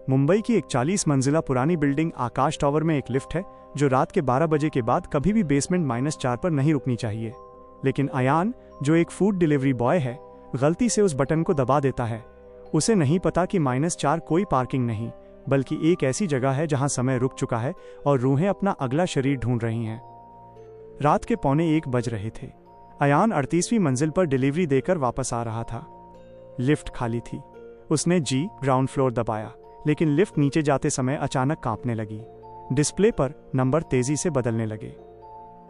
मुंबई की एक 40 मंजिला पुरानी बिल्डिंग आकाश टावर में एक लिफ्ट है जो रात के 12 बजे के बाद कभी भी बेसमेंट -4 पर नहीं रुकनी चाहिए। लेकिन अयान, जो एक फूड डिलीवरी बॉय है, गलती से उस बटन को दबा देता है। उसे नहीं पता कि -4 कोई पार्किंग नहीं, बल्कि एक ऐसी जगह है जहां समय रुक चुका है और रूहें अपना अगला शरीर ढूंढ रही हैं। रात के 1:15 बज रहे थे। अयान 38वीं मंजिल पर डिलीवरी देकर वापस आ रहा था। लिफ्ट खाली थी। उसने ग्राउंड फ्लोर दबाया, लेकिन लिफ्ट नीचे जाते समय अचानक कांपने लगी। डिस्प्ले पर नंबर तेजी से बदलने लगे।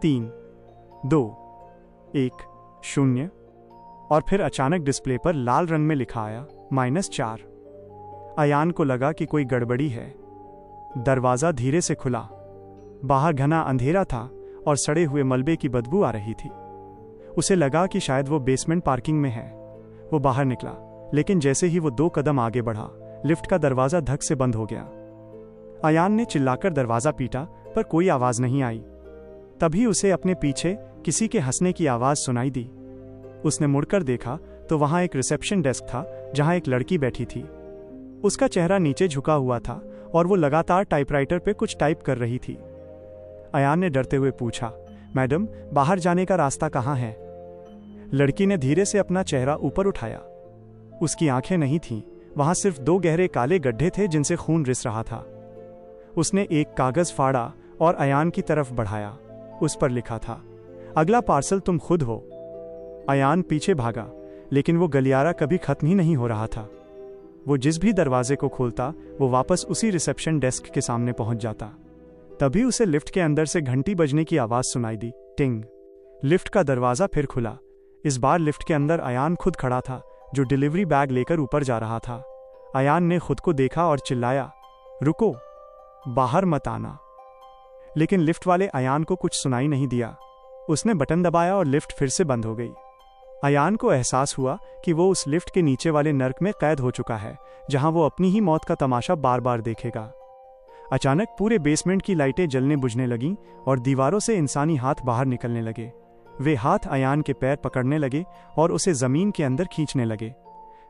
3, 2, 1, 0 और फिर अचानक डिस्प्ले पर लाल रंग में लिखा आया -4। अयान को लगा कि कोई गड़बड़ी है। दरवाजा धीरे से खुला। बाहर घना अंधेरा था और सड़े हुए मलबे की बदबू आ रही थी। उसे लगा कि शायद वो बेसमेंट पार्किंग में है। वो बाहर निकला, लेकिन जैसे ही वो 2 कदम आगे बढ़ा, लिफ्ट का दरवाजा धक से बंद हो गया। अयान ने चिल्लाकर दरवाजा पीटा, पर कोई आवाज नहीं आई। तभी उसे अपने पीछे किसी के हंसने की आवाज सुनाई दी। उसने मुड़कर देखा तो वहां एक रिसेप्शन डेस्क था जहां एक लड़की बैठी थी। उसका चेहरा नीचे झुका हुआ था और वो लगातार टाइपराइटर पे कुछ टाइप कर रही थी। अयान ने डरते हुए पूछा, मैडम, बाहर जाने का रास्ता कहाँ है? लड़की ने धीरे से अपना चेहरा ऊपर उठाया। उसकी आंखें नहीं थीं, वहां सिर्फ 2 गहरे काले गड्ढे थे जिनसे खून रिस रहा था। उसने एक कागज फाड़ा और अयान की तरफ बढ़ाया। उस पर लिखा था, अगला पार्सल तुम खुद हो। अयान पीछे भागा, लेकिन वो गलियारा कभी खत्म ही नहीं हो रहा था। वो जिस भी दरवाजे को खोलता, वो वापस उसी रिसेप्शन डेस्क के सामने पहुंच जाता। तभी उसे लिफ्ट के अंदर से घंटी बजने की आवाज सुनाई दी, टिंग। लिफ्ट का दरवाजा फिर खुला। इस बार लिफ्ट के अंदर अयान खुद खड़ा था, जो डिलीवरी बैग लेकर ऊपर जा रहा था। अयान ने खुद को देखा और चिल्लाया, रुको, बाहर मत आना। लेकिन लिफ्ट वाले अयान को कुछ सुनाई नहीं दिया। उसने बटन दबाया और लिफ्ट फिर से बंद हो गई। अयान को एहसास हुआ कि वो उस लिफ्ट के नीचे वाले नर्क में कैद हो चुका है, जहां वो अपनी ही मौत का तमाशा बार बार देखेगा। अचानक पूरे बेसमेंट की लाइटें जलने बुझने लगीं और दीवारों से इंसानी हाथ बाहर निकलने लगे। वे हाथ अयान के पैर पकड़ने लगे और उसे जमीन के अंदर खींचने लगे।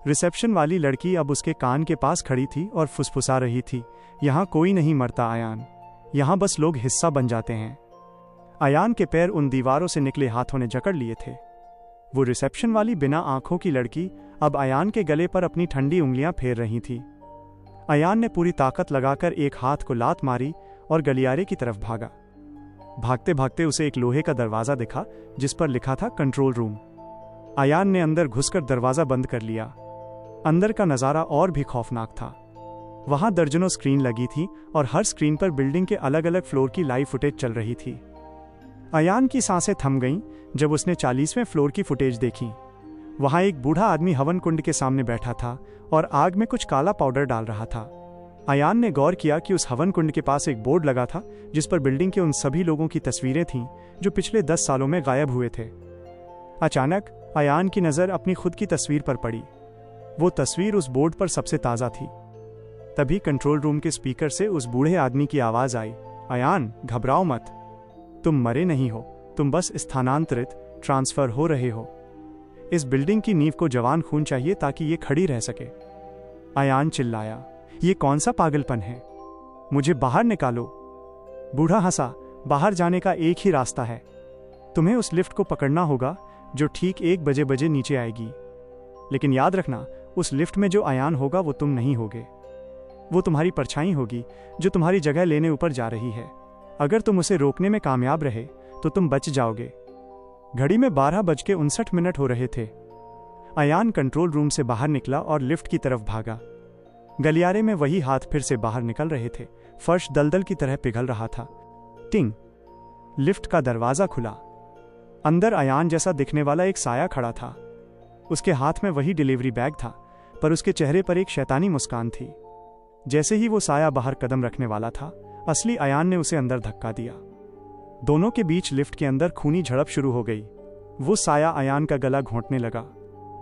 रिसेप्शन वाली लड़की अब उसके कान के पास खड़ी थी और फुसफुसा रही थी, यहाँ कोई नहीं मरता अयान, यहाँ बस लोग हिस्सा बन जाते हैं। अयान के पैर उन दीवारों से निकले हाथों ने जकड़ लिए थे। वो रिसेप्शन वाली बिना आंखों की लड़की अब अयान के गले पर अपनी ठंडी उंगलियां फेर रही थी। अयान ने पूरी ताकत लगाकर एक हाथ को लात मारी और गलियारे की तरफ भागा। भागते भागते उसे एक लोहे का दरवाजा दिखा जिस पर लिखा था कंट्रोल रूम। अयान ने अंदर घुसकर दरवाजा बंद कर लिया। अंदर का नजारा और भी खौफनाक था। वहां दर्जनों स्क्रीन लगी थी और हर स्क्रीन पर बिल्डिंग के अलग अलग फ्लोर की लाइव फुटेज चल रही थी। अयान की सांसें थम गईं जब उसने 40वें फ्लोर की फुटेज देखी। वहां एक बूढ़ा आदमी हवन कुंड के सामने बैठा था और आग में कुछ काला पाउडर डाल रहा था। अयान ने गौर किया कि उस हवन कुंड के पास एक बोर्ड लगा था जिस पर बिल्डिंग के उन सभी लोगों की तस्वीरें थीं जो पिछले 10 सालों में गायब हुए थे। अचानक अयान की नज़र अपनी खुद की तस्वीर पर पड़ी। वो तस्वीर उस बोर्ड पर सबसे ताज़ा थी। तभी कंट्रोल रूम के स्पीकर से उस बूढ़े आदमी की आवाज़ आई, अयान, घबराओ मत, तुम मरे नहीं हो, तुम बस स्थानांतरित ट्रांसफर हो रहे हो। इस बिल्डिंग की नींव को जवान खून चाहिए ताकि ये खड़ी रह सके। अयान चिल्लाया, ये कौन सा पागलपन है, मुझे बाहर निकालो। बूढ़ा हंसा, बाहर जाने का एक ही रास्ता है, तुम्हें उस लिफ्ट को पकड़ना होगा जो ठीक 1 बजे नीचे आएगी। लेकिन याद रखना, उस लिफ्ट में जो अयान होगा वो तुम नहीं होगे। वो तुम्हारी परछाई होगी जो तुम्हारी जगह लेने ऊपर जा रही है। अगर तुम उसे रोकने में कामयाब रहे तो तुम बच जाओगे। घड़ी में 12:59 हो रहे थे। अयान कंट्रोल रूम से बाहर निकला और लिफ्ट की तरफ भागा। गलियारे में वही हाथ फिर से बाहर निकल रहे थे। फर्श दलदल की तरह पिघल रहा था। टिंग। लिफ्ट का दरवाजा खुला। अंदर अयान जैसा दिखने वाला एक साया खड़ा था। उसके हाथ में वही डिलीवरी बैग था, पर उसके चेहरे पर एक शैतानी मुस्कान थी। जैसे ही वो साया बाहर कदम रखने वाला था, असली अयान ने उसे अंदर धक्का दिया। दोनों के बीच लिफ्ट के अंदर खूनी झड़प शुरू हो गई। वो साया अयान का गला घोंटने लगा।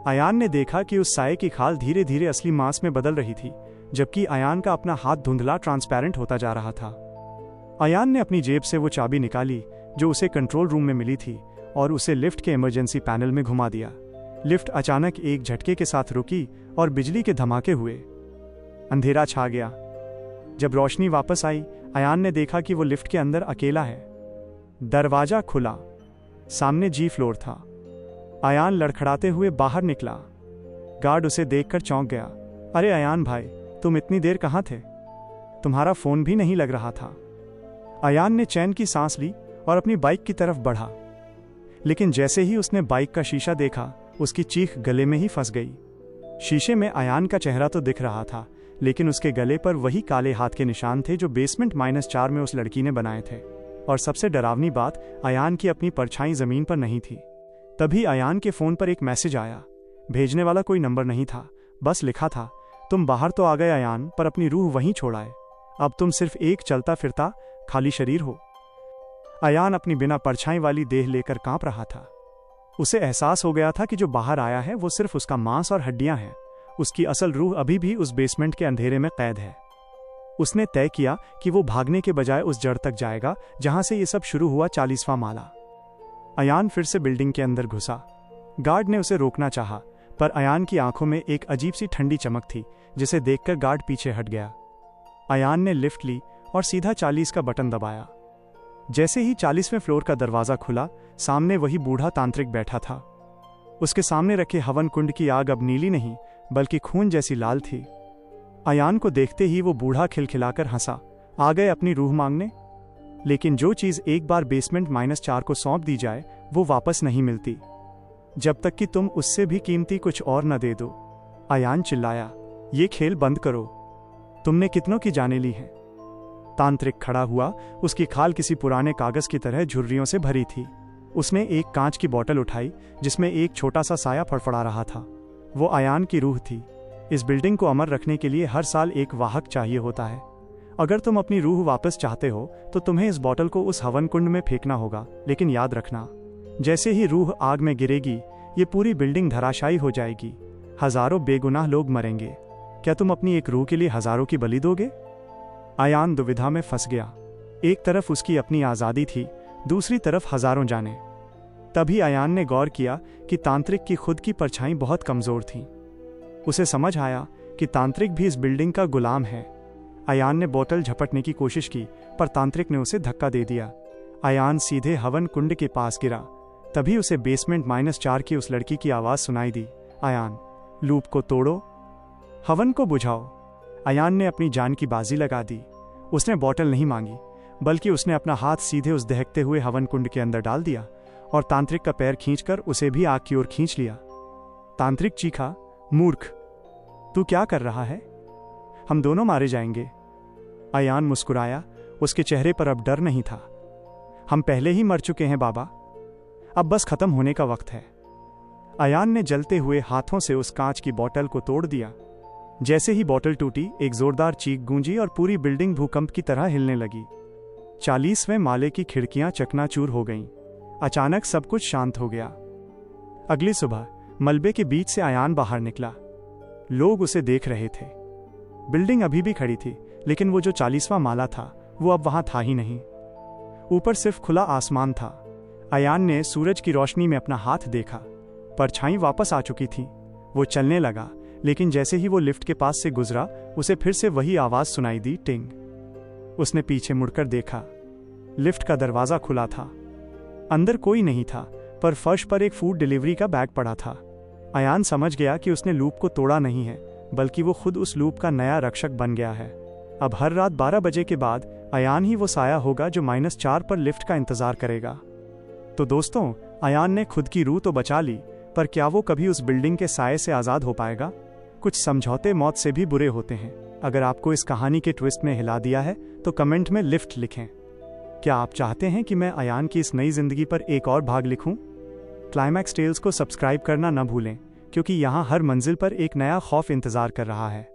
अयान ने देखा कि उस साये की खाल धीरे धीरे असली मांस में बदल रही थी, जबकि अयान का अपना हाथ धुंधला ट्रांसपेरेंट होता जा रहा था। अयान ने अपनी जेब से वो चाबी निकाली जो उसे कंट्रोल रूम में मिली थी और उसे लिफ्ट के इमरजेंसी पैनल में घुमा दिया। लिफ्ट अचानक एक झटके के साथ रुकी और बिजली के धमाके हुए। अंधेरा छा गया। जब रोशनी वापस आई, अयान ने देखा कि वो लिफ्ट के अंदर अकेला है। दरवाजा खुला, सामने जी फ्लोर था। अयान लड़खड़ाते हुए बाहर निकला। गार्ड उसे देखकर चौंक गया। अरे अयान भाई, तुम इतनी देर कहाँ थे? तुम्हारा फोन भी नहीं लग रहा था। अयान ने चैन की सांस ली और अपनी बाइक की तरफ बढ़ा, लेकिन जैसे ही उसने बाइक का शीशा देखा, उसकी चीख गले में ही फंस गई। शीशे में अयान का चेहरा तो दिख रहा था, लेकिन उसके गले पर वही काले हाथ के निशान थे जो बेसमेंट -4 में उस लड़की ने बनाए थे। और सबसे डरावनी बात, अयान की अपनी परछाई जमीन पर नहीं थी। तभी अयान के फोन पर एक मैसेज आया। भेजने वाला कोई नंबर नहीं था, बस लिखा था, तुम बाहर तो आ गए अयान, पर अपनी रूह वहीं छोड़ आए। अब तुम सिर्फ एक चलता फिरता खाली शरीर हो। अयान अपनी बिना परछाई वाली देह लेकर कांप रहा था। उसे एहसास हो गया था कि जो बाहर आया है वो सिर्फ उसका मांस और हड्डियां हैं। उसकी असल रूह अभी भी उस बेसमेंट के अंधेरे में कैद है। उसने तय किया कि वो भागने के बजाय उस जड़ तक जाएगा जहां से ये सब शुरू हुआ, 40वां माला। अयान फिर से बिल्डिंग के अंदर घुसा। गार्ड ने उसे रोकना चाहा, पर अयान की आंखों में एक अजीब सी ठंडी चमक थी, जिसे देखकर गार्ड पीछे हट गया। अयान ने लिफ्ट ली और सीधा 40 का बटन दबाया। जैसे ही 40वें फ्लोर का दरवाजा खुला, सामने वही बूढ़ा तांत्रिक बैठा था। उसके सामने रखे हवन कुंड की आग अब नीली नहीं, बल्कि खून जैसी लाल थी। अयान को देखते ही वो बूढ़ा खिलखिलाकर हंसा। आ गए अपनी रूह मांगने? लेकिन जो चीज एक बार बेसमेंट -4 को सौंप दी जाए, वो वापस नहीं मिलती, जब तक कि तुम उससे भी कीमती कुछ और न दे दो। अयान चिल्लाया, ये खेल बंद करो, तुमने कितनों की जानें ली हैं? तांत्रिक खड़ा हुआ। उसकी खाल किसी पुराने कागज की तरह झुर्रियों से भरी थी। उसने एक कांच की बोतल उठाई, जिसमें एक छोटा सा साया फड़फड़ा रहा था। वो अयान की रूह थी। इस बिल्डिंग को अमर रखने के लिए हर साल एक वाहक चाहिए होता है। अगर तुम अपनी रूह वापस चाहते हो, तो तुम्हें इस बोतल को उस हवन कुंड में फेंकना होगा। लेकिन याद रखना, जैसे ही रूह आग में गिरेगी, ये पूरी बिल्डिंग धराशायी हो जाएगी। हजारों बेगुनाह लोग मरेंगे। क्या तुम अपनी एक रूह के लिए हजारों की बलि दोगे? अयान दुविधा में फंस गया। एक तरफ उसकी अपनी आज़ादी थी, दूसरी तरफ हजारों जानें। तभी अयान ने गौर किया कि तांत्रिक की खुद की परछाई बहुत कमजोर थी। उसे समझ आया कि तांत्रिक भी इस बिल्डिंग का गुलाम है। अयान ने बोतल झपटने की कोशिश की, पर तांत्रिक ने उसे धक्का दे दिया। अयान सीधे हवन कुंड के पास गिरा। तभी उसे बेसमेंट -4 की उस लड़की की आवाज सुनाई दी, अयान, लूप को तोड़ो, हवन को बुझाओ। अयान ने अपनी जान की बाजी लगा दी। उसने बोतल नहीं मांगी, बल्कि उसने अपना हाथ सीधे उस दहकते हुए हवन कुंड के अंदर डाल दिया और तांत्रिक का पैर खींचकर उसे भी आग की ओर खींच लिया। तांत्रिक चीखा, मूर्ख, तू क्या कर रहा है? हम दोनों मारे जाएंगे। अयान मुस्कुराया। उसके चेहरे पर अब डर नहीं था। हम पहले ही मर चुके हैं बाबा, अब बस खत्म होने का वक्त है। अयान ने जलते हुए हाथों से उस कांच की बोतल को तोड़ दिया। जैसे ही बोतल टूटी, एक जोरदार चीख गूंजी और पूरी बिल्डिंग भूकंप की तरह हिलने लगी। 40वें माले की खिड़कियां चकनाचूर हो गईं। अचानक सब कुछ शांत हो गया। अगली सुबह मलबे के बीच से अयान बाहर निकला। लोग उसे देख रहे थे। बिल्डिंग अभी भी खड़ी थी, लेकिन वो जो 40वां माला था, वो अब वहां था ही नहीं। ऊपर सिर्फ खुला आसमान था। अयान ने सूरज की रोशनी में अपना हाथ देखा। परछाई वापस आ चुकी थी। वो चलने लगा, लेकिन जैसे ही वो लिफ्ट के पास से गुजरा, उसे फिर से वही आवाज सुनाई दी, टिंग। उसने पीछे मुड़कर देखा। लिफ्ट का दरवाजा खुला था। अंदर कोई नहीं था, पर फर्श पर एक फूड डिलीवरी का बैग पड़ा था। अयान समझ गया कि उसने लूप को तोड़ा नहीं है, बल्कि वो खुद उस लूप का नया रक्षक बन गया है। अब हर रात 12 बजे के बाद अयान ही वो साया होगा जो -4 पर लिफ्ट का इंतजार करेगा। तो दोस्तों, अयान ने खुद की रूह तो बचा ली, पर क्या वो कभी उस बिल्डिंग के साये से आज़ाद हो पाएगा? कुछ समझौते मौत से भी बुरे होते हैं। अगर आपको इस कहानी के ट्विस्ट में हिला दिया है, तो कमेंट में लिफ्ट लिखें। क्या आप चाहते हैं कि मैं अयान की इस नई जिंदगी पर एक और भाग लिखूं? क्लाइमैक्स टेल्स को सब्सक्राइब करना न भूलें, क्योंकि यहाँ हर मंजिल पर एक नया खौफ इंतजार कर रहा है।